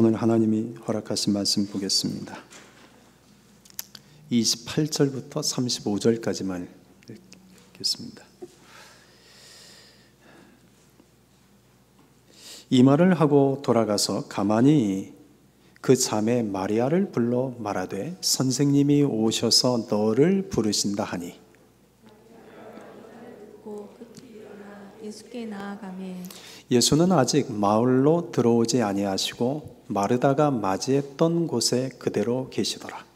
오늘 하나님이 허락하신 말씀 보겠습니다. 28절부터 35절까지만 읽겠습니다. 이 말을 하고 돌아가서 가만히 그 자매 마리아를 불러 말하되 선생님이 오셔서 너를 부르신다 하니 예수께 나아가매 예수는 아직 마을로 들어오지 아니하시고 마르다가 맞이했던 곳에 그대로 계시더라.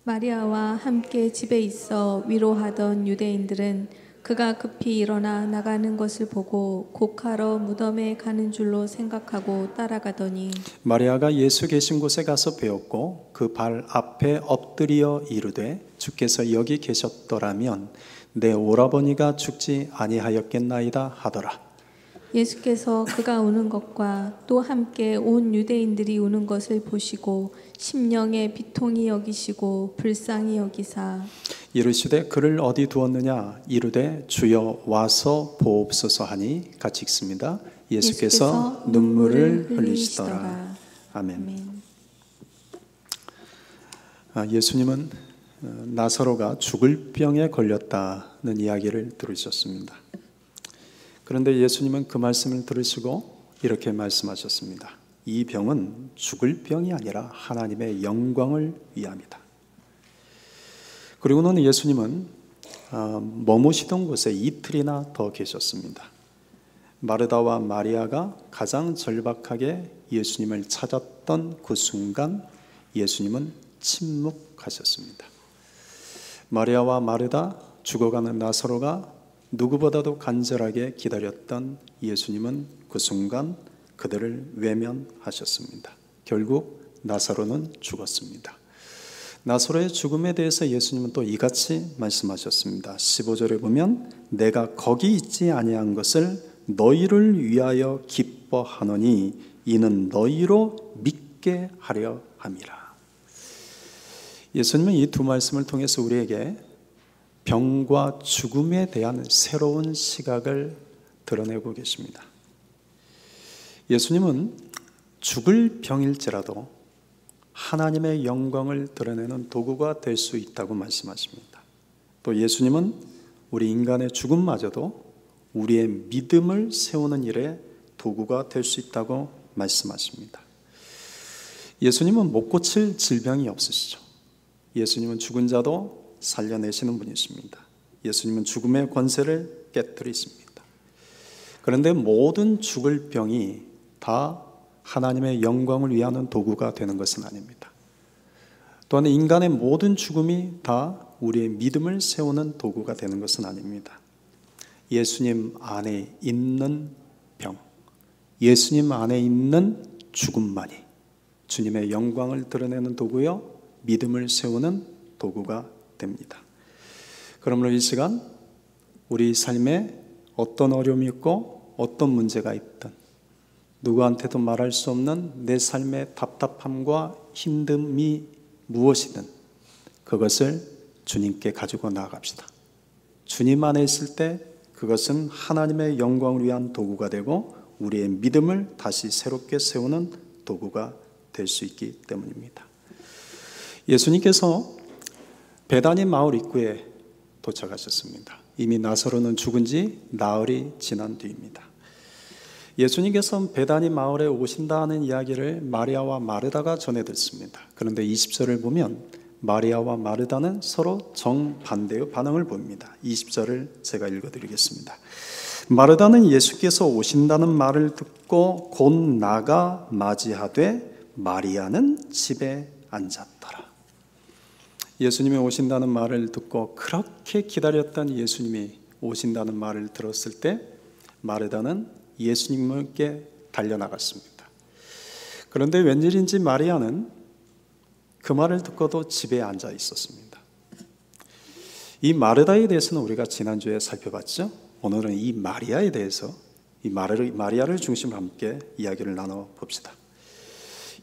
마리아와 함께 집에 있어 위로하던 유대인들은 그가 급히 일어나 나가는 것을 보고 곡하러 무덤에 가는 줄로 생각하고 따라가더니 마리아가 예수 계신 곳에 가서 배웠고 그 발 앞에 엎드려 이르되 주께서 여기 계셨더라면 내 오라버니가 죽지 아니하였겠나이다 하더라. 예수께서 그가 우는 것과 또 함께 온 유대인들이 우는 것을 보시고 심령에 비통히 여기시고 불쌍히 여기사 이르시되 그를 어디 두었느냐 이르되 주여 와서 보옵소서 하니 같이 읽습니다. 예수께서 눈물을 흘리시더라. 아멘. 예수님은 나사로가 죽을 병에 걸렸다는 이야기를 들으셨습니다. 그런데 예수님은 그 말씀을 들으시고 이렇게 말씀하셨습니다. 이 병은 죽을 병이 아니라 하나님의 영광을 위함이다. 그리고는 예수님은 머무시던 곳에 이틀이나 더 계셨습니다. 마르다와 마리아가 가장 절박하게 예수님을 찾았던 그 순간 예수님은 침묵하셨습니다. 마리아와 마르다, 죽어가는 나사로가 누구보다도 간절하게 기다렸던 예수님은 그 순간 그들을 외면하셨습니다. 결국 나사로는 죽었습니다. 나사로의 죽음에 대해서 예수님은 또 이같이 말씀하셨습니다. 15절에 보면 내가 거기 있지 아니한 것을 너희를 위하여 기뻐하노니 이는 너희로 믿게 하려 함이라. 예수님은 이 두 말씀을 통해서 우리에게 병과 죽음에 대한 새로운 시각을 드러내고 계십니다. 예수님은 죽을 병일지라도 하나님의 영광을 드러내는 도구가 될 수 있다고 말씀하십니다. 또 예수님은 우리 인간의 죽음마저도 우리의 믿음을 세우는 일에 도구가 될 수 있다고 말씀하십니다. 예수님은 못 고칠 질병이 없으시죠. 예수님은 죽은 자도 살려내시는 분이십니다. 예수님은 죽음의 권세를 깨뜨리십니다. 그런데 모든 죽을 병이 다 하나님의 영광을 위하는 도구가 되는 것은 아닙니다. 또한 인간의 모든 죽음이 다 우리의 믿음을 세우는 도구가 되는 것은 아닙니다. 예수님 안에 있는 병, 예수님 안에 있는 죽음만이 주님의 영광을 드러내는 도구요, 믿음을 세우는 도구가 됩니다. 그러므로 이 시간 우리 삶에 어떤 어려움이 있고 어떤 문제가 있든 누구한테도 말할 수 없는 내 삶의 답답함과 힘듦이 무엇이든 그것을 주님께 가지고 나아갑시다. 주님 안에 있을 때 그것은 하나님의 영광을 위한 도구가 되고 우리의 믿음을 다시 새롭게 세우는 도구가 될 수 있기 때문입니다. 예수님께서 베다니 마을 입구에 도착하셨습니다. 이미 나사로는 죽은 지 나흘이 지난 뒤입니다. 예수님께서 베다니 마을에 오신다는 이야기를 마리아와 마르다가 전해 듣습니다. 그런데 20절을 보면 마리아와 마르다는 서로 정반대의 반응을 보입니다. 20절을 제가 읽어드리겠습니다. 마르다는 예수께서 오신다는 말을 듣고 곧 나가 맞이하되 마리아는 집에 앉았더라. 예수님이 오신다는 말을 듣고 그렇게 기다렸던 예수님이 오신다는 말을 들었을 때 마르다는 예수님께 달려나갔습니다. 그런데 웬일인지 마리아는 그 말을 듣고도 집에 앉아 있었습니다. 이 마르다에 대해서는 우리가 지난주에 살펴봤죠. 오늘은 이 마리아에 대해서 이 마리아를 중심으로 함께 이야기를 나눠봅시다.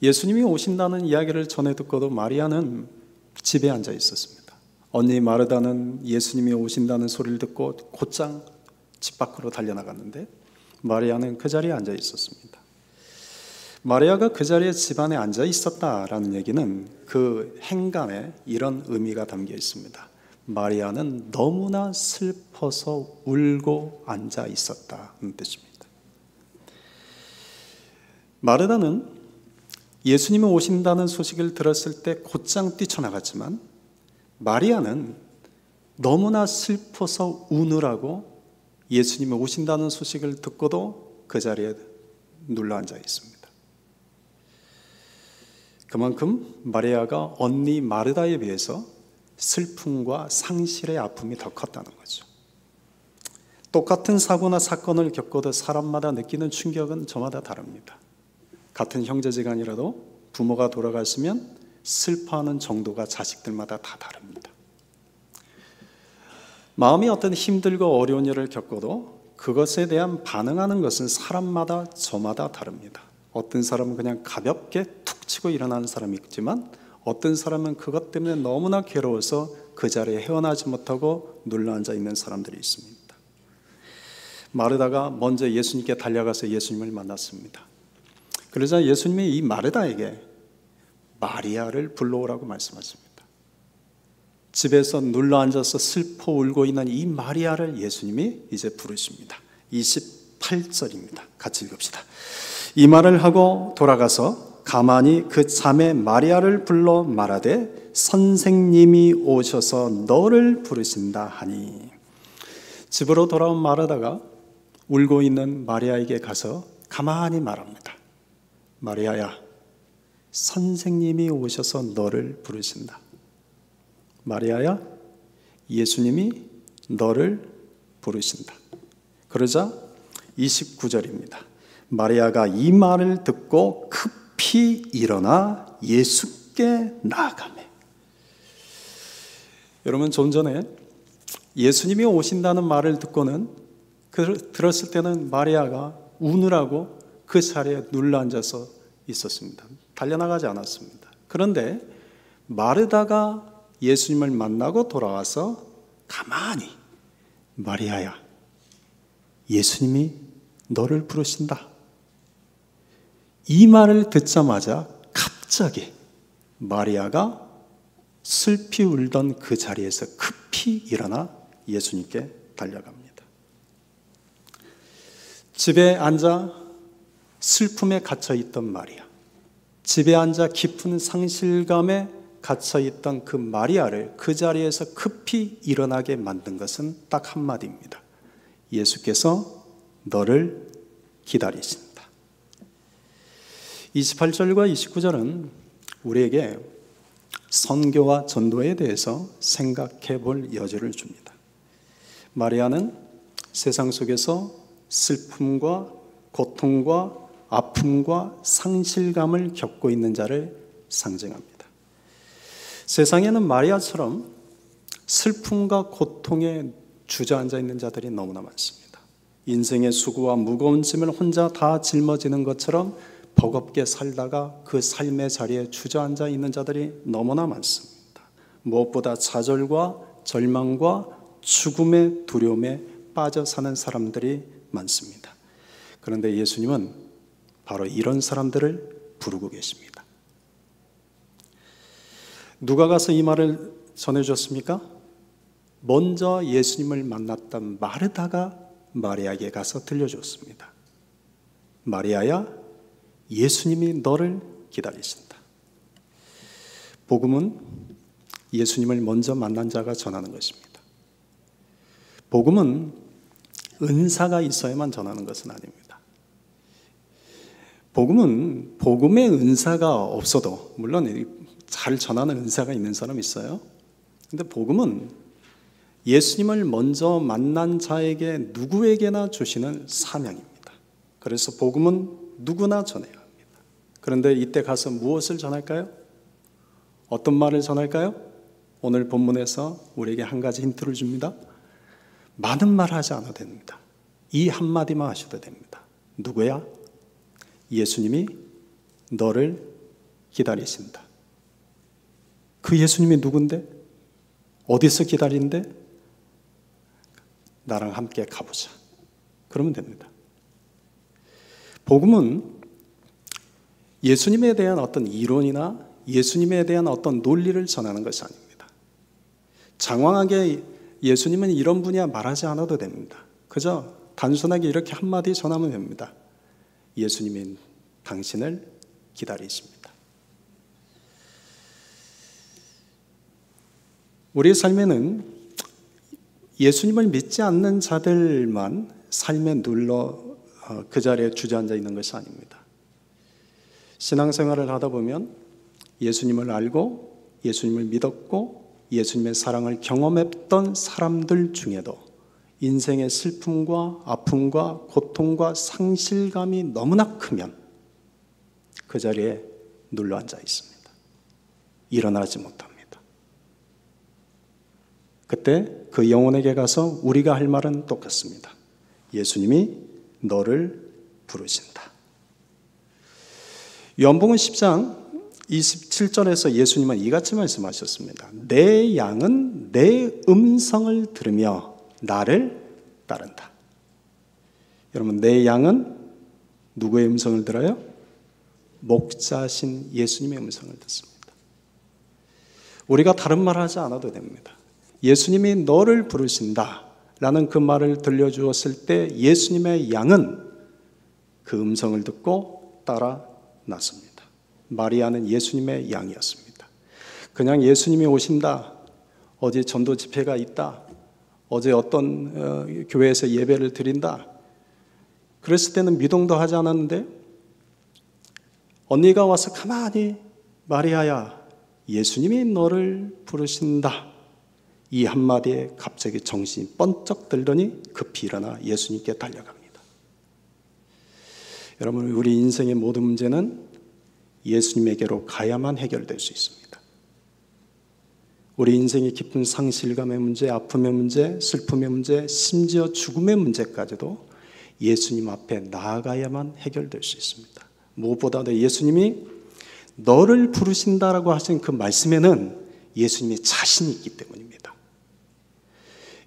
예수님이 오신다는 이야기를 전해 듣고도 마리아는 집에 앉아 있었습니다. 언니 마르다는 예수님이 오신다는 소리를 듣고 곧장 집 밖으로 달려나갔는데 마리아는 그 자리에 앉아 있었습니다. 마리아가 그 자리에 집안에 앉아 있었다라는 얘기는 그 행간에 이런 의미가 담겨 있습니다. 마리아는 너무나 슬퍼서 울고 앉아 있었다는 뜻입니다. 마르다는 예수님이 오신다는 소식을 들었을 때 곧장 뛰쳐나갔지만, 마리아는 너무나 슬퍼서 우느라고 예수님이 오신다는 소식을 듣고도 그 자리에 눌러 앉아 있습니다. 그만큼 마리아가 언니 마르다에 비해서 슬픔과 상실의 아픔이 더 컸다는 거죠. 똑같은 사고나 사건을 겪어도 사람마다 느끼는 충격은 저마다 다릅니다. 같은 형제지간이라도 부모가 돌아갔으면 슬퍼하는 정도가 자식들마다 다 다릅니다. 마음이 어떤 힘들고 어려운 일을 겪어도 그것에 대한 반응하는 것은 사람마다 저마다 다릅니다. 어떤 사람은 그냥 가볍게 툭 치고 일어나는 사람이 있지만, 어떤 사람은 그것 때문에 너무나 괴로워서 그 자리에 헤어나지 못하고 눌러앉아 있는 사람들이 있습니다. 마르다가 먼저 예수님께 달려가서 예수님을 만났습니다. 그러자 예수님이 이 마르다에게 마리아를 불러오라고 말씀하십니다. 집에서 눌러앉아서 슬퍼 울고 있는 이 마리아를 예수님이 이제 부르십니다. 28절입니다. 같이 읽읍시다. 이 말을 하고 돌아가서 가만히 그 자매 마리아를 불러 말하되 선생님이 오셔서 너를 부르신다 하니, 집으로 돌아온 마르다가 울고 있는 마리아에게 가서 가만히 말합니다. 마리아야, 선생님이 오셔서 너를 부르신다. 마리아야, 예수님이 너를 부르신다. 그러자 29절입니다. 마리아가 이 말을 듣고 급히 일어나 예수께 나아가매. 여러분, 좀 전에 예수님이 오신다는 말을 듣고는 들었을 때는 마리아가 우느라고 그 자리에 눌러앉아서 있었습니다. 달려나가지 않았습니다. 그런데 마르다가 예수님을 만나고 돌아와서 가만히 마리아야, 예수님이 너를 부르신다. 이 말을 듣자마자 갑자기 마리아가 슬피 울던 그 자리에서 급히 일어나 예수님께 달려갑니다. 집에 앉아 슬픔에 갇혀있던 마리아, 집에 앉아 깊은 상실감에 갇혀있던 그 마리아를 그 자리에서 급히 일어나게 만든 것은 딱 한마디입니다. 예수께서 너를 기다리신다. 28절과 29절은 우리에게 선교와 전도에 대해서 생각해 볼 여지를 줍니다. 마리아는 세상 속에서 슬픔과 고통과 아픔과 상실감을 겪고 있는 자를 상징합니다. 세상에는 마리아처럼 슬픔과 고통에 주저앉아 있는 자들이 너무나 많습니다. 인생의 수고와 무거운 짐을 혼자 다 짊어지는 것처럼 버겁게 살다가 그 삶의 자리에 주저앉아 있는 자들이 너무나 많습니다. 무엇보다 좌절과 절망과 죽음의 두려움에 빠져 사는 사람들이 많습니다. 그런데 예수님은 바로 이런 사람들을 부르고 계십니다. 누가 가서 이 말을 전해줬습니까? 먼저 예수님을 만났던 마르다가 마리아에게 가서 들려줬습니다. 마리아야, 예수님이 너를 기다리신다. 복음은 예수님을 먼저 만난 자가 전하는 것입니다. 복음은 은사가 있어야만 전하는 것은 아닙니다. 복음은 복음의 은사가 없어도, 물론 잘 전하는 은사가 있는 사람 있어요. 근데 복음은 예수님을 먼저 만난 자에게 누구에게나 주시는 사명입니다. 그래서 복음은 누구나 전해야 합니다. 그런데 이때 가서 무엇을 전할까요? 어떤 말을 전할까요? 오늘 본문에서 우리에게 한 가지 힌트를 줍니다. 많은 말 하지 않아도 됩니다. 이 한마디만 하셔도 됩니다. 누구야? 예수님이 너를 기다리신다. 그 예수님이 누군데? 어디서 기다린대? 나랑 함께 가보자. 그러면 됩니다. 복음은 예수님에 대한 어떤 이론이나 예수님에 대한 어떤 논리를 전하는 것이 아닙니다. 장황하게 예수님은 이런 분이야 말하지 않아도 됩니다. 그저 단순하게 이렇게 한마디 전하면 됩니다. 예수님은 당신을 기다리십니다. 우리의 삶에는 예수님을 믿지 않는 자들만 삶에 눌러 그 자리에 주저앉아 있는 것이 아닙니다. 신앙생활을 하다 보면 예수님을 알고 예수님을 믿었고 예수님의 사랑을 경험했던 사람들 중에도 인생의 슬픔과 아픔과 고통과 상실감이 너무나 크면 그 자리에 눌러 앉아 있습니다. 일어나지 못합니다. 그때 그 영혼에게 가서 우리가 할 말은 똑같습니다. 예수님이 너를 부르신다. 요한복음 10장 27절에서 예수님은 이같이 말씀하셨습니다. 내 양은 내 음성을 들으며 나를 따른다. 여러분, 내 양은 누구의 음성을 들어요? 목자신 예수님의 음성을 듣습니다. 우리가 다른 말 하지 않아도 됩니다. 예수님이 너를 부르신다 라는 그 말을 들려주었을 때 예수님의 양은 그 음성을 듣고 따라 났습니다. 마리아는 예수님의 양이었습니다. 그냥 예수님이 오신다, 어제 전도 집회가 있다, 어제 어떤 교회에서 예배를 드린다, 그랬을 때는 미동도 하지 않았는데 언니가 와서 가만히 마리아야, 예수님이 너를 부르신다, 이 한마디에 갑자기 정신이 번쩍 들더니 급히 일어나 예수님께 달려갑니다. 여러분, 우리 인생의 모든 문제는 예수님에게로 가야만 해결될 수 있습니다. 우리 인생의 깊은 상실감의 문제, 아픔의 문제, 슬픔의 문제, 심지어 죽음의 문제까지도 예수님 앞에 나아가야만 해결될 수 있습니다. 무엇보다도 예수님이 너를 부르신다라고 하신 그 말씀에는 예수님의 자신이 있기 때문입니다.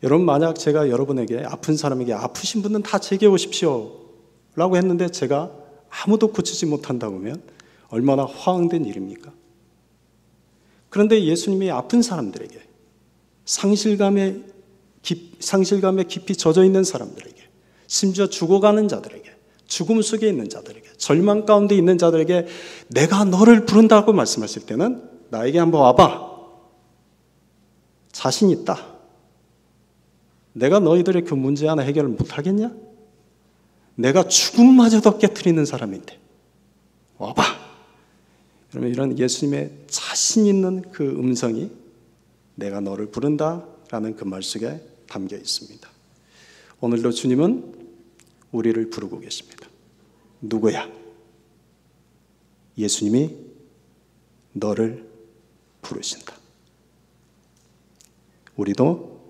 여러분, 만약 제가 여러분에게 아픈 사람에게 아프신 분은 다 제게 오십시오 라고 했는데 제가 아무도 고치지 못한다고 하면 얼마나 허황된 일입니까? 그런데 예수님이 아픈 사람들에게, 상실감에 깊이 젖어 있는 사람들에게, 심지어 죽어가는 자들에게, 죽음 속에 있는 자들에게, 절망 가운데 있는 자들에게 내가 너를 부른다고 말씀하실 때는 나에게 한번 와봐. 자신 있다. 내가 너희들의 그 문제 하나 해결을 못하겠냐? 내가 죽음마저도 깨트리는 사람인데 와봐. 그러면 이런 예수님의 자신 있는 그 음성이 내가 너를 부른다라는 그 말 속에 담겨 있습니다. 오늘도 주님은 우리를 부르고 계십니다. 누구야? 예수님이 너를 부르신다. 우리도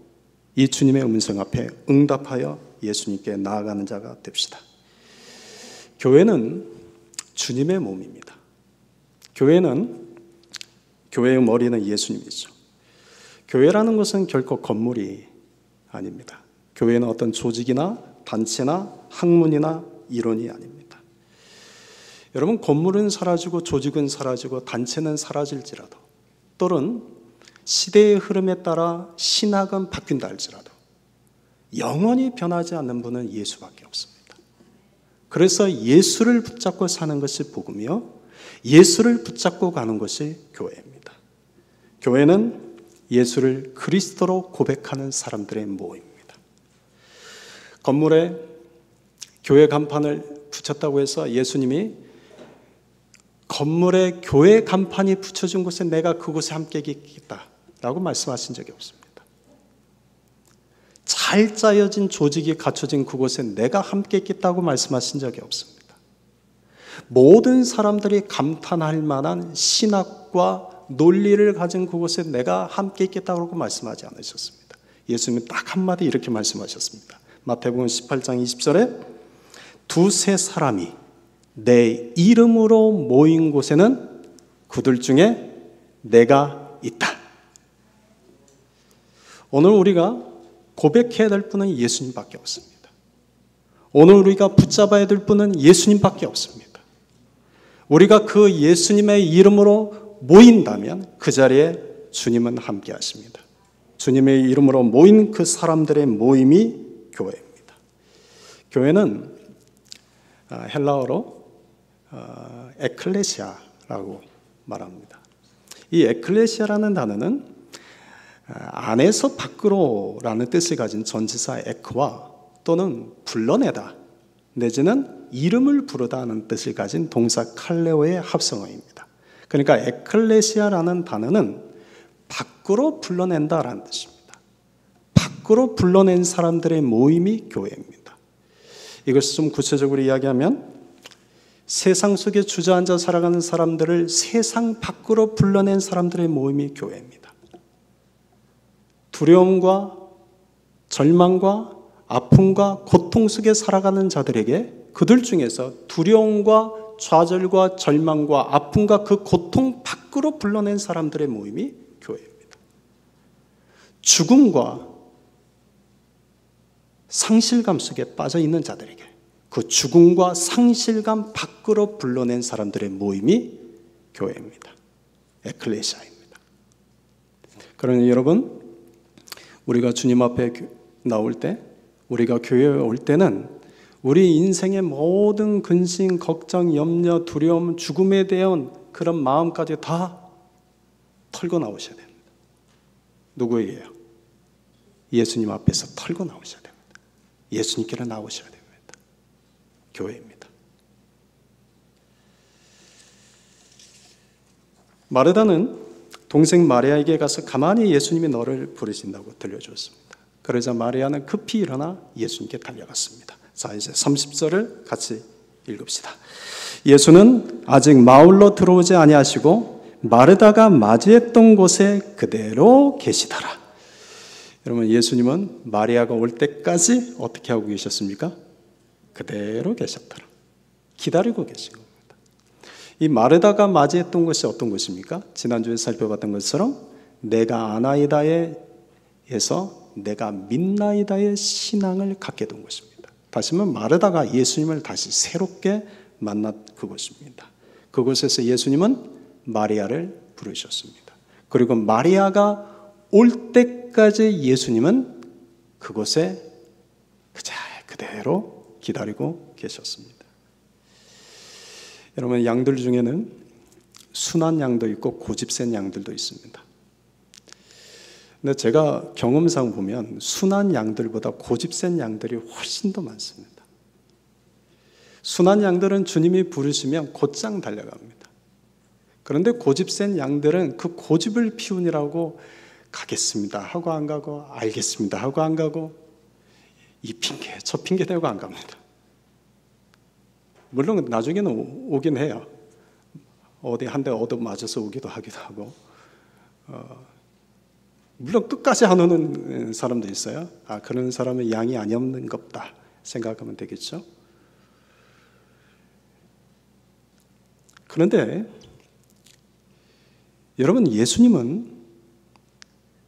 이 주님의 음성 앞에 응답하여 예수님께 나아가는 자가 됩시다. 교회는 주님의 몸입니다. 교회의 머리는 예수님이죠. 교회라는 것은 결코 건물이 아닙니다. 교회는 어떤 조직이나 단체나 학문이나 이론이 아닙니다. 여러분, 건물은 사라지고 조직은 사라지고 단체는 사라질지라도, 또는 시대의 흐름에 따라 신학은 바뀐다 할지라도 영원히 변하지 않는 분은 예수밖에 없습니다. 그래서 예수를 붙잡고 사는 것이 복음이요, 예수를 붙잡고 가는 것이 교회입니다. 교회는 예수를 그리스도로 고백하는 사람들의 모임입니다. 건물에 교회 간판을 붙였다고 해서 예수님이 건물에 교회 간판이 붙여진 곳에 내가 그곳에 함께 있겠다라고 말씀하신 적이 없습니다. 잘 짜여진 조직이 갖춰진 그곳에 내가 함께 있겠다고 말씀하신 적이 없습니다. 모든 사람들이 감탄할 만한 신학과 논리를 가진 그곳에 내가 함께 있겠다고 말씀하지 않으셨습니다. 예수님은 딱 한마디 이렇게 말씀하셨습니다. 마태복음 18장 20절에 두세 사람이 내 이름으로 모인 곳에는 그들 중에 내가 있다. 오늘 우리가 고백해야 될 분은 예수님밖에 없습니다. 오늘 우리가 붙잡아야 될 분은 예수님밖에 없습니다. 우리가 그 예수님의 이름으로 모인다면 그 자리에 주님은 함께 하십니다. 주님의 이름으로 모인 그 사람들의 모임이 교회입니다. 교회는 헬라어로 에클레시아라고 말합니다. 이 에클레시아라는 단어는 안에서 밖으로라는 뜻을 가진 전치사 에크와 또는 불러내다 내지는 이름을 부르다 하는 뜻을 가진 동사 칼레오의 합성어입니다. 그러니까 에클레시아라는 단어는 밖으로 불러낸다라는 뜻입니다. 밖으로 불러낸 사람들의 모임이 교회입니다. 이것을 좀 구체적으로 이야기하면 세상 속에 주저앉아 살아가는 사람들을 세상 밖으로 불러낸 사람들의 모임이 교회입니다. 두려움과 절망과 아픔과 고통 속에 살아가는 자들에게 그들 중에서 두려움과 좌절과 절망과 아픔과 그 고통 밖으로 불러낸 사람들의 모임이 교회입니다. 죽음과 상실감 속에 빠져 있는 자들에게 그 죽음과 상실감 밖으로 불러낸 사람들의 모임이 교회입니다. 에클레시아입니다. 그러니 여러분, 우리가 주님 앞에 나올 때, 우리가 교회에 올 때는 우리 인생의 모든 근심, 걱정, 염려, 두려움, 죽음에 대한 그런 마음까지 다 털고 나오셔야 됩니다. 누구에게요? 예수님 앞에서 털고 나오셔야 됩니다. 예수님께로 나오셔야 됩니다. 교회입니다. 마르다는 동생 마리아에게 가서 가만히 예수님이 너를 부르신다고 들려주었습니다. 그러자 마리아는 급히 일어나 예수님께 달려갔습니다. 자, 이제 30절을 같이 읽읍시다. 예수는 아직 마을로 들어오지 아니하시고 마르다가 맞이했던 곳에 그대로 계시더라. 여러분, 예수님은 마리아가 올 때까지 어떻게 하고 계셨습니까? 그대로 계셨더라. 기다리고 계신 겁니다. 이 마르다가 맞이했던 곳이 어떤 곳입니까? 지난주에 살펴봤던 것처럼 내가 아나이다에서 내가 믿나이다의 신앙을 갖게 된 것입니다. 다시 말하면 마르다가 예수님을 다시 새롭게 만난 그곳입니다. 그곳에서 예수님은 마리아를 부르셨습니다. 그리고 마리아가 올 때까지 예수님은 그곳에 그대로 기다리고 계셨습니다. 여러분, 양들 중에는 순한 양도 있고 고집센 양들도 있습니다. 근데 제가 경험상 보면 순한 양들보다 고집센 양들이 훨씬 더 많습니다. 순한 양들은 주님이 부르시면 곧장 달려갑니다. 그런데 고집센 양들은 그 고집을 피우느라고 가겠습니다 하고 안 가고 알겠습니다 하고 안 가고 이 핑계 저 핑계 대고 안 갑니다. 물론 나중에는 오긴 해요. 어디 한 대 얻어 맞아서 오기도 하기도 하고 물론 끝까지 안 오는 사람도 있어요. 그런 사람은 양이 아니었는 것다 생각하면 되겠죠. 그런데 여러분, 예수님은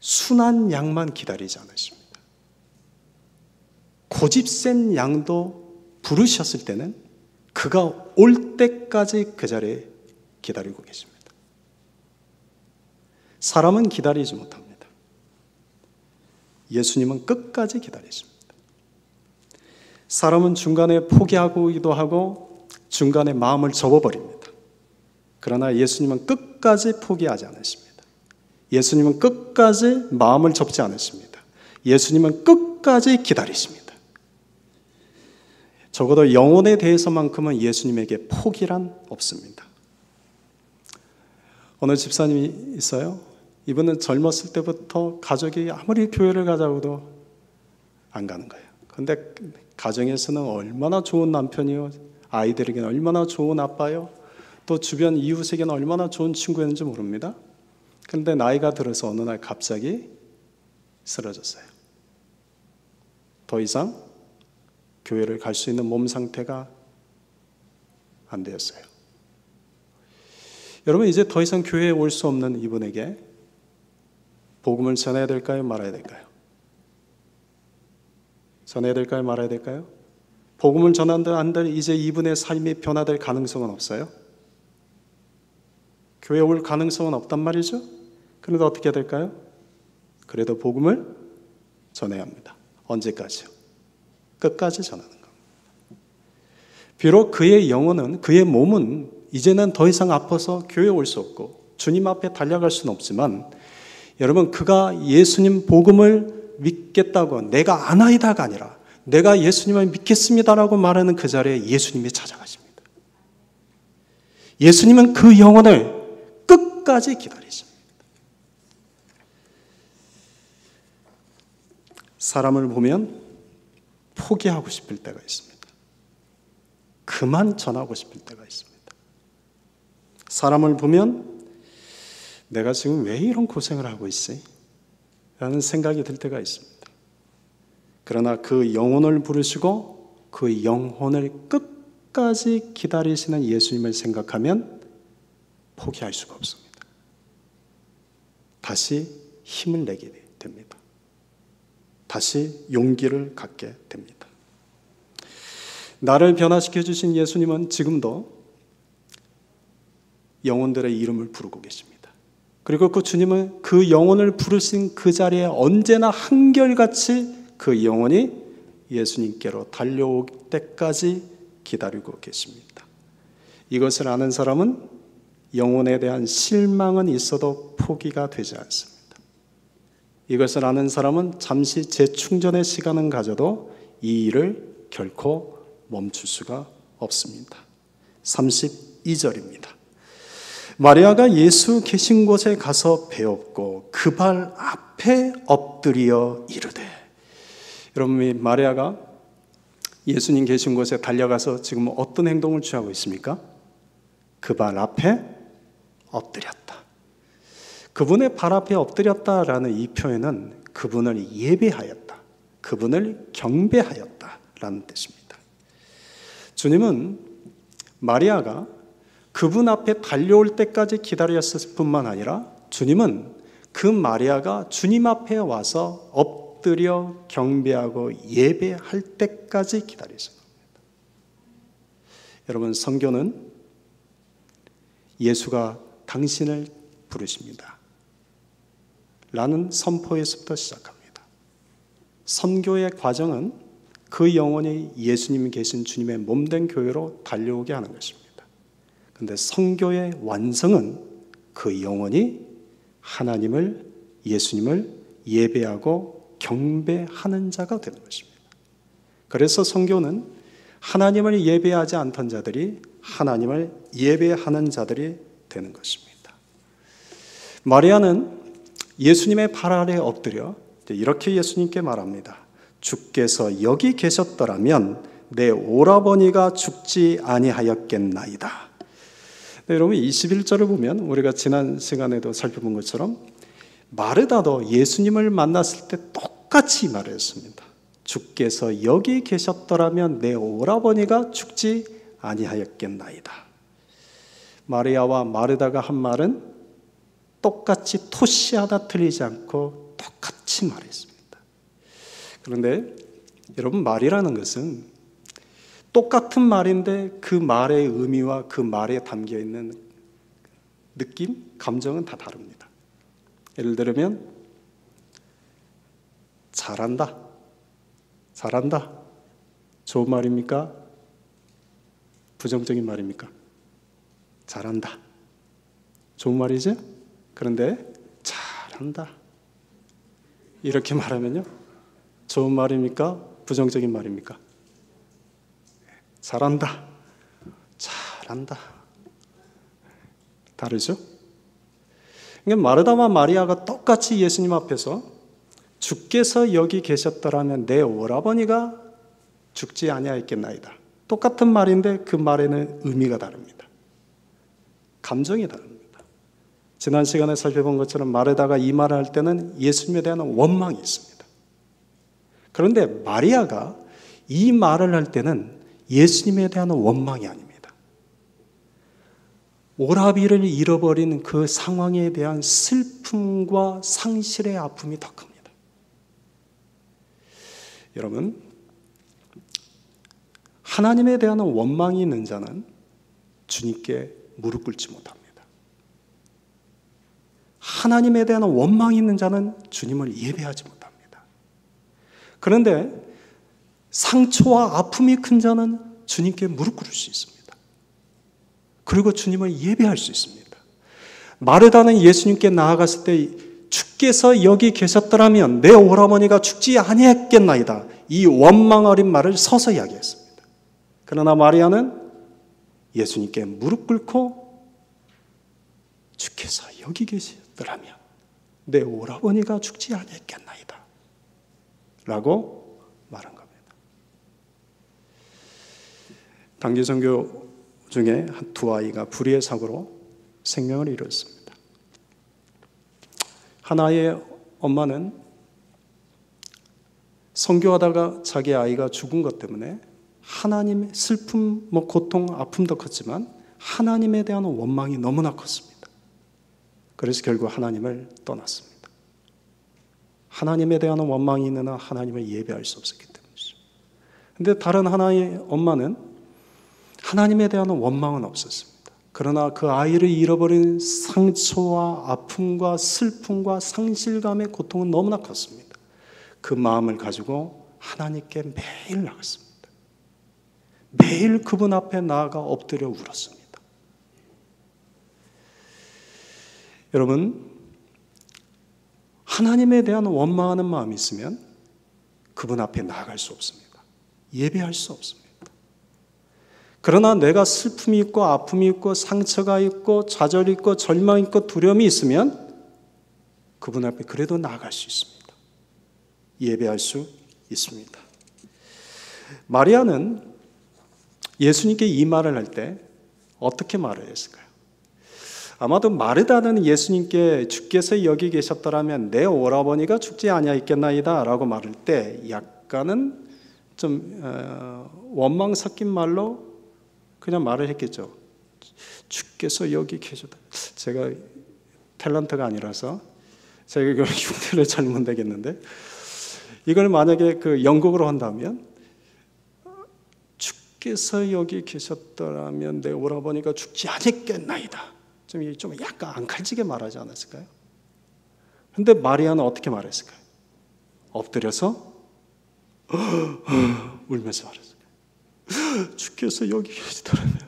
순한 양만 기다리지 않으십니다. 고집센 양도 부르셨을 때는 그가 올 때까지 그 자리에 기다리고 계십니다. 사람은 기다리지 못합니다. 예수님은 끝까지 기다리십니다. 사람은 중간에 포기하기도 하고 중간에 마음을 접어버립니다. 그러나 예수님은 끝까지 포기하지 않으십니다. 예수님은 끝까지 마음을 접지 않으십니다. 예수님은 끝까지 기다리십니다. 적어도 영혼에 대해서만큼은 예수님에게 포기란 없습니다. 어느 집사님이 있어요. 이분은 젊었을 때부터 가족이 아무리 교회를 가자고도 안 가는 거예요. 그런데 가정에서는 얼마나 좋은 남편이요, 아이들에게는 얼마나 좋은 아빠요, 또 주변 이웃에게는 얼마나 좋은 친구였는지 모릅니다. 그런데 나이가 들어서 어느 날 갑자기 쓰러졌어요. 더 이상 교회를 갈 수 있는 몸 상태가 안 되었어요. 여러분, 이제 더 이상 교회에 올 수 없는 이분에게 복음을 전해야 될까요? 말아야 될까요? 전해야 될까요? 말아야 될까요? 복음을 전한들 이제 이분의 삶이 변화될 가능성은 없어요? 교회 올 가능성은 없단 말이죠. 그런데 어떻게 될까요? 그래도 복음을 전해야 합니다. 언제까지요? 끝까지 전하는 겁니다. 비록 그의 영혼은, 그의 몸은 이제는 더 이상 아파서 교회에 올 수 없고 주님 앞에 달려갈 수는 없지만, 여러분, 그가 예수님 복음을 믿겠다고 내가 아나이다가 아니라 내가 예수님을 믿겠습니다라고 말하는 그 자리에 예수님이 찾아가십니다. 예수님은 그 영혼을 끝까지 기다리십니다. 사람을 보면 포기하고 싶을 때가 있습니다. 그만 전하고 싶을 때가 있습니다. 사람을 보면 내가 지금 왜 이런 고생을 하고 있지? 라는 생각이 들 때가 있습니다. 그러나 그 영혼을 부르시고 그 영혼을 끝까지 기다리시는 예수님을 생각하면 포기할 수가 없습니다. 다시 힘을 내게 됩니다. 다시 용기를 갖게 됩니다. 나를 변화시켜 주신 예수님은 지금도 영혼들의 이름을 부르고 계십니다. 그리고 그 주님은 그 영혼을 부르신 그 자리에 언제나 한결같이 그 영혼이 예수님께로 달려올 때까지 기다리고 계십니다. 이것을 아는 사람은 영혼에 대한 실망은 있어도 포기가 되지 않습니다. 이것을 아는 사람은 잠시 재충전의 시간은 가져도 이 일을 결코 멈출 수가 없습니다. 32절입니다. 마리아가 예수 계신 곳에 가서 배웠고 그 발 앞에 엎드려 이르되. 여러분, 마리아가 예수님 계신 곳에 달려가서 지금 어떤 행동을 취하고 있습니까? 그 발 앞에 엎드렸다. 그분의 발 앞에 엎드렸다라는 이 표현은 그분을 예배하였다, 그분을 경배하였다라는 뜻입니다. 주님은 마리아가 그분 앞에 달려올 때까지 기다렸을 뿐만 아니라 주님은 그 마리아가 주님 앞에 와서 엎드려 경배하고 예배할 때까지 기다리신 겁니다. 여러분, 선교는 예수가 당신을 부르십니다 라는 선포에서부터 시작합니다. 선교의 과정은 그 영혼이 예수님이 계신 주님의 몸된 교회로 달려오게 하는 것입니다. 그런데 선교의 완성은 그 영혼이 하나님을, 예수님을 예배하고 경배하는 자가 되는 것입니다. 그래서 선교는 하나님을 예배하지 않던 자들이 하나님을 예배하는 자들이 되는 것입니다. 마리아는 예수님의 발 아래 엎드려 이렇게 예수님께 말합니다. 주께서 여기 계셨더라면 내 오라버니가 죽지 아니하였겠나이다. 네, 여러분, 21절을 보면 우리가 지난 시간에도 살펴본 것처럼 마르다도 예수님을 만났을 때 똑같이 말했습니다. 주께서 여기 계셨더라면 내 오라버니가 죽지 아니하였겠나이다. 마리아와 마르다가 한 말은 똑같이 토시 하나 틀리지 않고 똑같이 말했습니다. 그런데 여러분, 말이라는 것은 똑같은 말인데 그 말의 의미와 그 말에 담겨있는 느낌, 감정은 다 다릅니다. 예를 들면 잘한다, 잘한다. 좋은 말입니까? 부정적인 말입니까? 잘한다. 좋은 말이죠? 그런데 잘한다 이렇게 말하면요, 좋은 말입니까? 부정적인 말입니까? 잘한다, 잘한다. 다르죠? 그러니까 마르다와 마리아가 똑같이 예수님 앞에서 주께서 여기 계셨더라면 내 오라버니가 죽지 아니하였겠나이다. 똑같은 말인데 그 말에는 의미가 다릅니다. 감정이 다릅니다. 지난 시간에 살펴본 것처럼 마르다가 이 말을 할 때는 예수님에 대한 원망이 있습니다. 그런데 마리아가 이 말을 할 때는 예수님에 대한 원망이 아닙니다. 오라비를 잃어버린 그 상황에 대한 슬픔과 상실의 아픔이 더 큽니다. 여러분, 하나님에 대한 원망이 있는 자는 주님께 무릎 꿇지 못합니다. 하나님에 대한 원망이 있는 자는 주님을 예배하지 못합니다. 그런데 상처와 아픔이 큰 자는 주님께 무릎 꿇을 수 있습니다. 그리고 주님을 예배할 수 있습니다. 마르다는 예수님께 나아갔을 때 주께서 여기 계셨더라면 내 오라버니가 죽지 아니했겠나이다. 이 원망 어린 말을 서서 이야기했습니다. 그러나 마리아는 예수님께 무릎 꿇고 주께서 여기 계시더라면 내 오라버니가 죽지 아니했겠나이다 라고 말한 겁니다. 단기선교 중에 두 아이가 불의의 사고로 생명을 잃었습니다. 하나의 엄마는 선교하다가 자기 아이가 죽은 것 때문에 하나님의 슬픔, 고통, 아픔도 컸지만 하나님에 대한 원망이 너무나 컸습니다. 그래서 결국 하나님을 떠났습니다. 하나님에 대한 원망이 있는 한 하나님을 예배할 수 없었기 때문이죠. 그런데 다른 하나의 엄마는 하나님에 대한 원망은 없었습니다. 그러나 그 아이를 잃어버린 상처와 아픔과 슬픔과 상실감의 고통은 너무나 컸습니다. 그 마음을 가지고 하나님께 매일 나갔습니다. 매일 그분 앞에 나아가 엎드려 울었습니다. 여러분, 하나님에 대한 원망하는 마음이 있으면 그분 앞에 나아갈 수 없습니다. 예배할 수 없습니다. 그러나 내가 슬픔이 있고 아픔이 있고 상처가 있고 좌절이 있고 절망이 있고 두려움이 있으면 그분 앞에 그래도 나아갈 수 있습니다. 예배할 수 있습니다. 마리아는 예수님께 이 말을 할 때 어떻게 말을 했을까요? 아마도 마르다는 예수님께 주께서 여기 계셨더라면 내 오라버니가 죽지 아니하였겠나이다 라고 말할 때 약간은 좀 원망 섞인 말로 그냥 말을 했겠죠. 주께서 여기 계셨다. 제가 탤런트가 아니라서 제가 이걸 흉내를 잘 못 내겠는데 이걸 만약에 그 영국어로 한다면 주께서 여기 계셨더라면 내 오라버니가 죽지 않았겠나이다. 좀 약간 앙칼지게 말하지 않았을까요? 그런데 마리아는 어떻게 말했을까요? 엎드려서 울면서 말했어요. 주께서 여기 계시더라면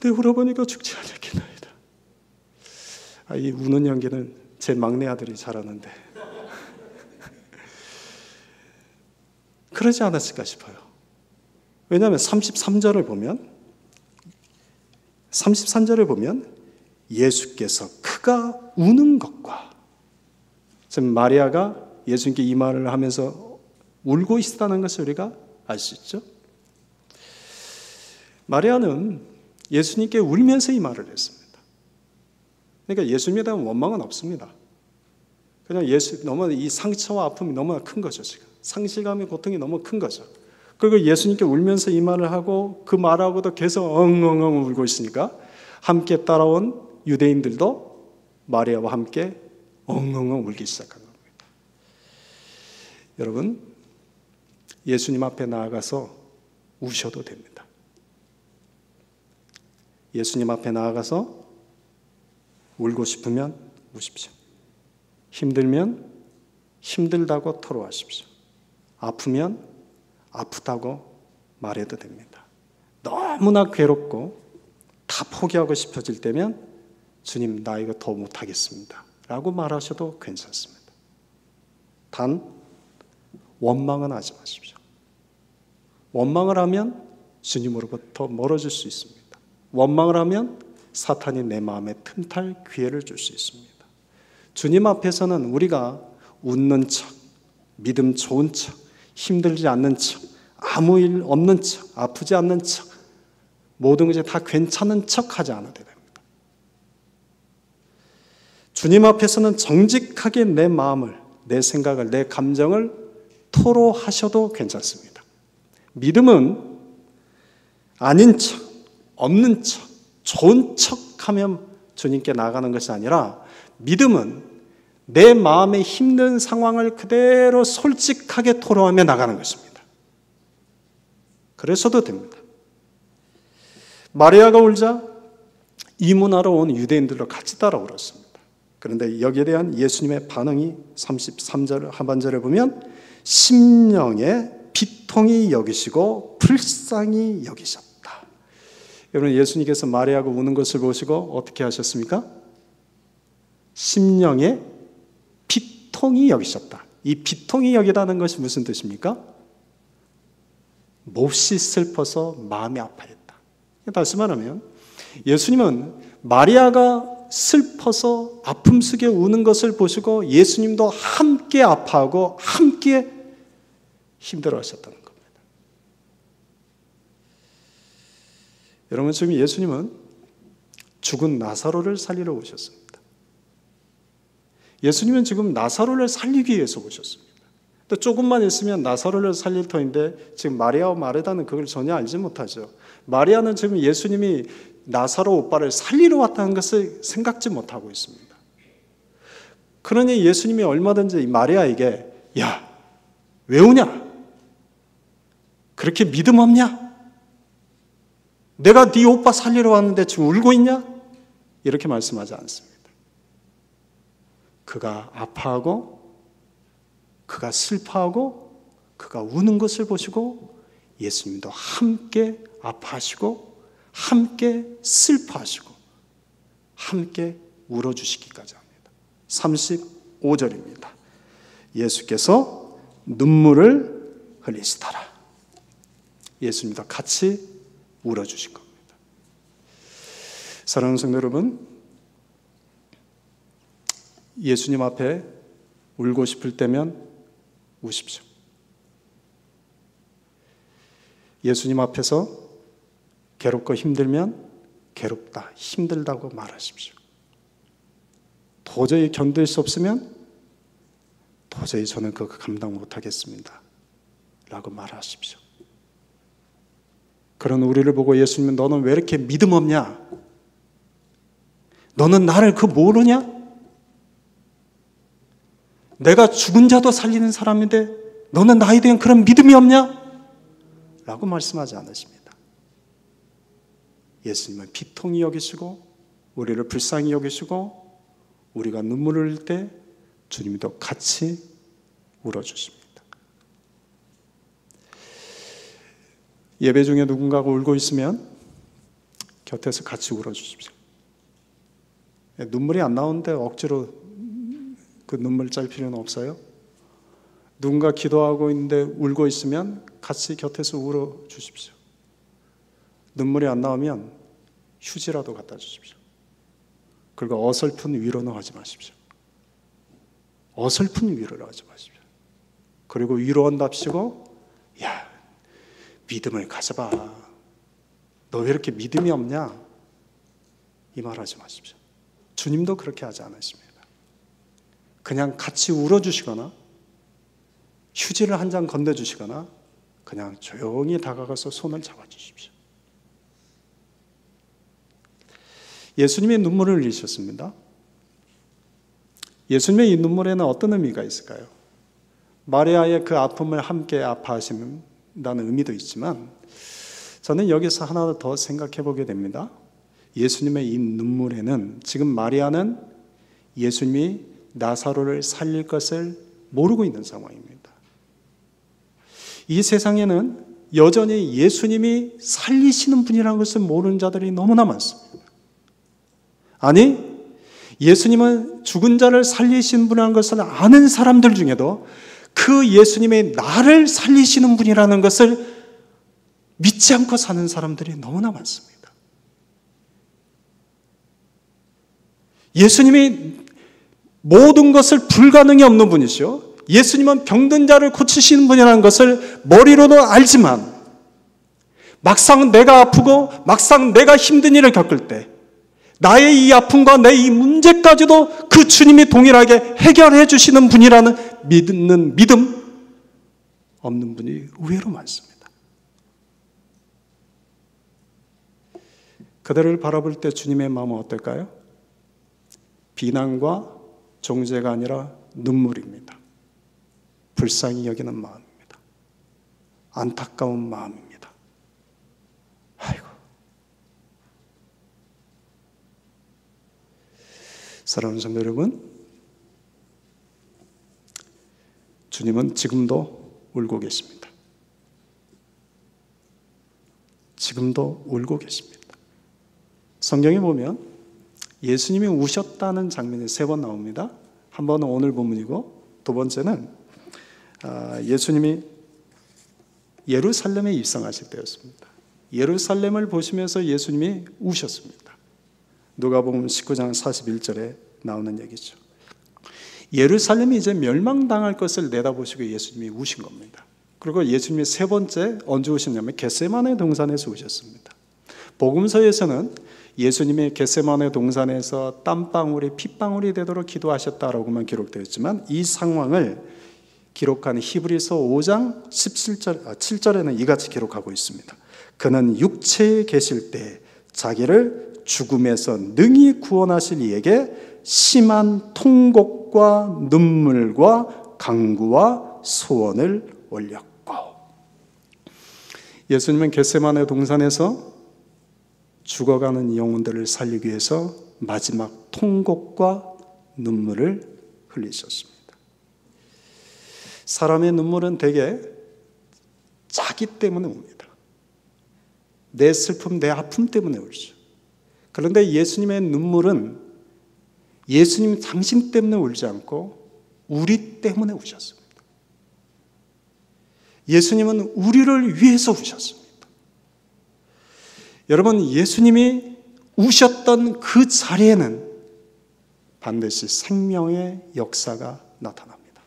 내 오라버니가 죽지 않았겠나이다. 이 우는 연기는 제 막내 아들이 잘하는데 그러지 않았을까 싶어요. 왜냐하면 33절을 보면 예수께서 그가 우는 것과 지금 마리아가 예수님께 이 말을 하면서 울고 있다는 것을 우리가 알 수 있죠. 마리아는 예수님께 울면서 이 말을 했습니다. 그러니까 예수님에 대한 원망은 없습니다. 그냥 너무 이 상처와 아픔이 너무나 큰 거죠. 지금 상실감의 고통이 너무 큰 거죠. 그리고 예수님께 울면서 이 말을 하고 그 말하고도 계속 엉엉엉 울고 있으니까 함께 따라온 유대인들도 마리아와 함께 엉엉엉 울기 시작한 겁니다. 여러분, 예수님 앞에 나아가서 우셔도 됩니다. 예수님 앞에 나아가서 울고 싶으면 우십시오. 힘들면 힘들다고 토로하십시오. 아프면 아프다고 말해도 됩니다. 너무나 괴롭고 다 포기하고 싶어질 때면 주님, 나 이거 더 못하겠습니다 라고 말하셔도 괜찮습니다. 단 원망은 하지 마십시오. 원망을 하면 주님으로부터 멀어질 수 있습니다. 원망을 하면 사탄이 내 마음에 틈탈 기회를 줄 수 있습니다. 주님 앞에서는 우리가 웃는 척, 믿음 좋은 척, 힘들지 않는 척, 아무 일 없는 척, 아프지 않는 척, 모든 것이 다 괜찮은 척 하지 않아도 됩니다. 주님 앞에서는 정직하게 내 마음을, 내 생각을, 내 감정을 토로하셔도 괜찮습니다. 믿음은 아닌 척, 없는 척, 좋은 척 하면 주님께 나가는 것이 아니라 믿음은 내 마음의 힘든 상황을 그대로 솔직하게 토로하며 나가는 것입니다. 그래서도 됩니다. 마리아가 울자 이문하러 온 유대인들도 같이 따라 울었습니다. 그런데 여기에 대한 예수님의 반응이 33절 하반절에 보면 심령에 비통히 여기시고 불쌍히 여기셨다. 여러분, 예수님께서 마리아가 우는 것을 보시고 어떻게 하셨습니까? 심령에 비통히 여기셨다. 이 비통히 여기다는 것이 무슨 뜻입니까? 몹시 슬퍼서 마음이 아파했다. 다시 말하면 예수님은 마리아가 슬퍼서 아픔 속에 우는 것을 보시고 예수님도 함께 아파하고 함께 힘들어하셨다는 겁니다. 여러분, 지금 예수님은 죽은 나사로를 살리러 오셨습니다. 예수님은 지금 나사로를 살리기 위해서 오셨습니다. 또 조금만 있으면 나사로를 살릴 터인데 지금 마리아와 마르다는 그걸 전혀 알지 못하죠. 마리아는 지금 예수님이 나사로 오빠를 살리러 왔다는 것을 생각지 못하고 있습니다. 그러니 예수님이 얼마든지 마리아에게 야, 왜 우냐? 그렇게 믿음 없냐? 내가 네 오빠 살리러 왔는데 지금 울고 있냐? 이렇게 말씀하지 않습니다. 그가 아파하고 그가 슬퍼하고 그가 우는 것을 보시고 예수님도 함께 아파하시고 함께 슬퍼하시고 함께 울어주시기까지 합니다. 35절입니다. 예수께서 눈물을 흘리시더라. 예수님도 같이 울어주신 겁니다. 사랑하는 성도 여러분, 예수님 앞에 울고 싶을 때면 우십시오. 예수님 앞에서 괴롭고 힘들면 괴롭다, 힘들다고 말하십시오. 도저히 견딜 수 없으면 도저히 저는 그거 감당 못하겠습니다 라고 말하십시오. 그런 우리를 보고 예수님은 너는 왜 이렇게 믿음 없냐? 너는 나를 모르냐? 내가 죽은 자도 살리는 사람인데 너는 나에 대한 그런 믿음이 없냐? 라고 말씀하지 않으십니다. 예수님은 비통히 여기시고 우리를 불쌍히 여기시고 우리가 눈물을 흘릴 때 주님도 같이 울어주십니다. 예배 중에 누군가가 울고 있으면 곁에서 같이 울어주십시오. 눈물이 안 나오는데 억지로 그 눈물 짤 필요는 없어요. 누군가 기도하고 있는데 울고 있으면 같이 곁에서 울어주십시오. 눈물이 안 나오면 휴지라도 갖다 주십시오. 그리고 어설픈 위로는 하지 마십시오. 어설픈 위로를 하지 마십시오. 그리고 위로한답시고 야, 믿음을 가져봐. 너 왜 이렇게 믿음이 없냐? 이 말 하지 마십시오. 주님도 그렇게 하지 않으십니다. 그냥 같이 울어주시거나 휴지를 한 장 건네주시거나 그냥 조용히 다가가서 손을 잡아주십시오. 예수님의 눈물을 흘리셨습니다. 예수님의 이 눈물에는 어떤 의미가 있을까요? 마리아의 그 아픔을 함께 아파하신다는 의미도 있지만 저는 여기서 하나 더 생각해 보게 됩니다. 예수님의 이 눈물에는 지금 마리아는 예수님이 나사로를 살릴 것을 모르고 있는 상황입니다. 이 세상에는 여전히 예수님이 살리시는 분이라는 것을 모르는 자들이 너무나 많습니다. 아니, 예수님은 죽은 자를 살리시는 분이라는 것을 아는 사람들 중에도 그 예수님이 나를 살리시는 분이라는 것을 믿지 않고 사는 사람들이 너무나 많습니다. 예수님이 모든 것을 불가능이 없는 분이시오. 예수님은 병든 자를 고치시는 분이라는 것을 머리로도 알지만 막상 내가 아프고 막상 내가 힘든 일을 겪을 때 나의 이 아픔과 내 이 문제까지도 그 주님이 동일하게 해결해 주시는 분이라는 믿는 믿음 없는 분이 의외로 많습니다. 그들을 바라볼 때 주님의 마음은 어떨까요? 비난과 정죄가 아니라 눈물입니다. 불쌍히 여기는 마음입니다. 안타까운 마음입니다. 아이고. 사랑하는 성도 여러분, 주님은 지금도 울고 계십니다. 지금도 울고 계십니다. 성경에 보면 예수님이 우셨다는 장면이 3번 나옵니다. 한 번은 오늘 본문이고, 두 번째는 예수님이 예루살렘에 입성하실 때였습니다. 예루살렘을 보시면서 예수님이 우셨습니다. 누가복음 19장 41절에 나오는 얘기죠. 예루살렘이 이제 멸망당할 것을 내다보시고 예수님이 우신 겁니다. 그리고 예수님이 3번째 언제 우셨냐면 겟세마네 동산에서 우셨습니다. 복음서에서는 예수님이 겟세마네 동산에서 땀방울이 핏방울이 되도록 기도하셨다라고만 기록되어 있지만, 이 상황을 기록한 히브리서 5장 7절에는 이같이 기록하고 있습니다. 그는 육체에 계실 때 자기를 죽음에서 능히 구원하실 이에게 심한 통곡과 눈물과 간구와 소원을 올렸고, 예수님은 겟세마네 동산에서 죽어가는 영혼들을 살리기 위해서 마지막 통곡과 눈물을 흘리셨습니다. 사람의 눈물은 대개 자기 때문에 옵니다. 내 슬픔, 내 아픔 때문에 울죠. 그런데 예수님의 눈물은 예수님 당신 때문에 울지 않고 우리 때문에 우셨습니다. 예수님은 우리를 위해서 우셨습니다. 여러분, 예수님이 우셨던 그 자리에는 반드시 생명의 역사가 나타납니다.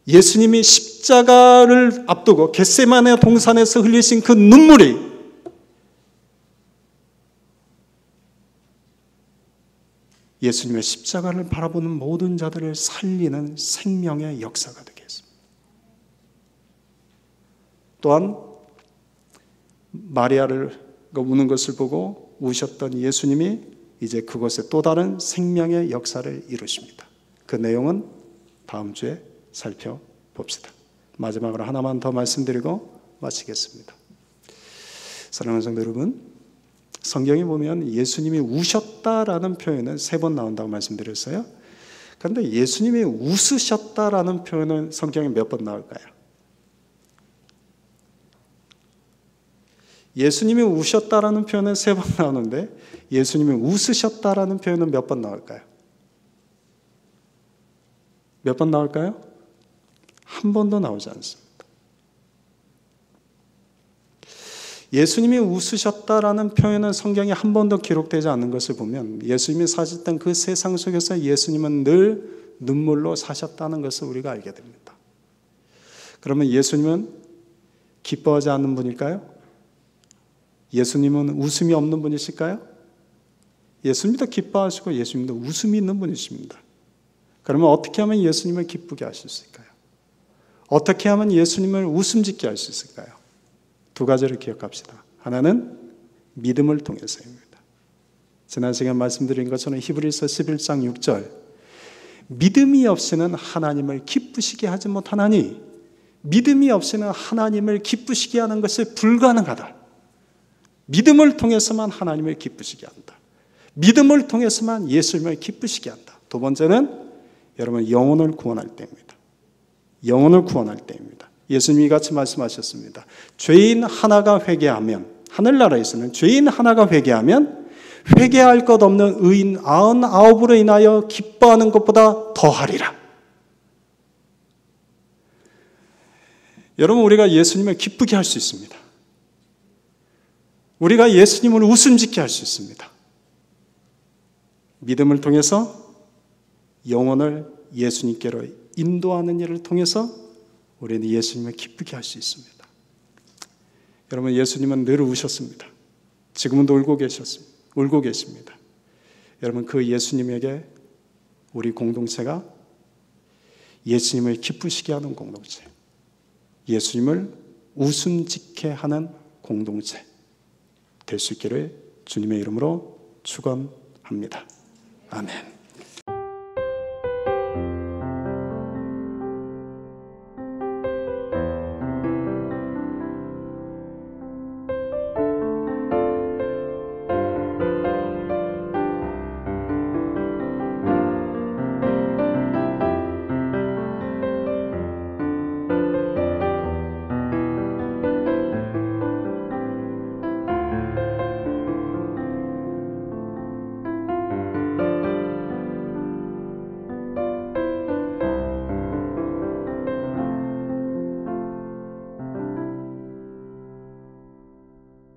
예수님이 십자가를 앞두고 겟세마네 동산에서 흘리신 그 눈물이 예수님의 십자가를 바라보는 모든 자들을 살리는 생명의 역사가 되겠습니다. 또한 마리아를 우는 것을 보고 우셨던 예수님이 이제 그곳에 또 다른 생명의 역사를 이루십니다. 그 내용은 다음 주에 살펴봅시다. 마지막으로 하나만 더 말씀드리고 마치겠습니다. 사랑하는 성도 여러분, 성경에 보면 예수님이 우셨다라는 표현은 3번 나온다고 말씀드렸어요. 그런데 예수님이 웃으셨다라는 표현은 성경에 몇 번 나올까요? 예수님이 우셨다라는 표현은 3번 나오는데 예수님이 웃으셨다라는 표현은 몇 번 나올까요? 몇 번 나올까요? 한 번도 나오지 않습니다. 예수님이 웃으셨다라는 표현은 성경에 한 번도 기록되지 않는 것을 보면 예수님이 사셨던 그 세상 속에서 예수님은 늘 눈물로 사셨다는 것을 우리가 알게 됩니다. 그러면 예수님은 기뻐하지 않는 분일까요? 예수님은 웃음이 없는 분이실까요? 예수님도 기뻐하시고 예수님도 웃음이 있는 분이십니다. 그러면 어떻게 하면 예수님을 기쁘게 하실 수 있을까요? 어떻게 하면 예수님을 웃음 짓게 할 수 있을까요? 2가지를 기억합시다. 하나는 믿음을 통해서입니다. 지난 시간 말씀드린 것처럼 히브리서 11장 6절, 믿음이 없이는 하나님을 기쁘시게 하지 못하나니 믿음이 없이는 하나님을 기쁘시게 하는 것이 불가능하다. 믿음을 통해서만 하나님을 기쁘시게 한다. 믿음을 통해서만 예수님을 기쁘시게 한다. 2번째는 여러분 영혼을 구원할 때입니다. 영혼을 구원할 때입니다. 예수님이 같이 말씀하셨습니다. 죄인 하나가 회개하면, 하늘나라에서는 죄인 하나가 회개하면 회개할 것 없는 의인 99으로 인하여 기뻐하는 것보다 더하리라. 여러분, 우리가 예수님을 기쁘게 할 수 있습니다. 우리가 예수님을 웃음짓게 할 수 있습니다. 믿음을 통해서 영혼을 예수님께로 인도하는 일을 통해서 우리는 예수님을 기쁘게 할 수 있습니다. 여러분, 예수님은 늘 우셨습니다. 지금도 울고 계십니다. 여러분, 그 예수님에게 우리 공동체가 예수님을 기쁘시게 하는 공동체, 예수님을 웃음짓게 하는 공동체 될 수 있기를 주님의 이름으로 축원합니다. 아멘.